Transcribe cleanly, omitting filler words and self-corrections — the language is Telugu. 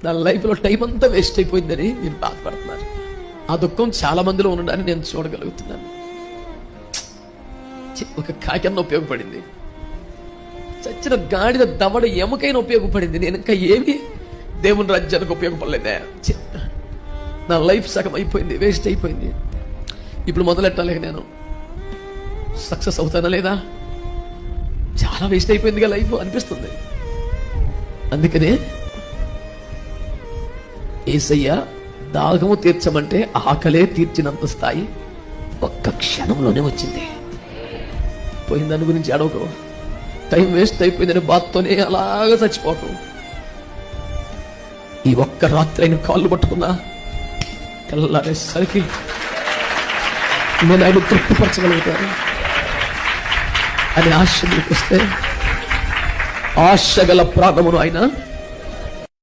నా లైఫ్లో టైం అంతా వేస్ట్ అయిపోయిందని నేను బాధపడుతున్నాను. ఆ దుఃఖం చాలా మందిలో ఉండడాన్ని నేను చూడగలుగుతున్నాను. ఒక కాకన్న ఉపయోగపడింది, చచ్చిన గాడిద దవడ ఎముకైనా ఉపయోగపడింది. నేను ఇంకా ఏమి దేవుని రాజ్యానికి ఉపయోగపడలేదే. నా లైఫ్ సగం అయిపోయింది, వేస్ట్ అయిపోయింది. ఇప్పుడు మొదలెట్టాలి, నేను సక్సెస్ అవుతానా లేదా? చాలా వేస్ట్ అయిపోయిందిగా లైఫ్ అనిపిస్తుంది. అందుకనే యేసయ్య దాహము తీర్చమంటే ఆకలే తీర్చినంత స్థాయి ఒక్క క్షణంలోనే వచ్చింది. పోయిన దాని గురించి అడవకు. టైం వేస్ట్ అయిపోయిందని బాధతోనే అలాగా చచ్చిపోవటం. ఈ ఒక్క రాత్రి అయిన కాళ్ళు పట్టుకున్నా తెల్లారేసరికి నేను ఆయన తృప్తిపరచగలుగుతాను అని ఆశ మీకు వస్తే, ఆశ గల ప్రాణమును ఆయన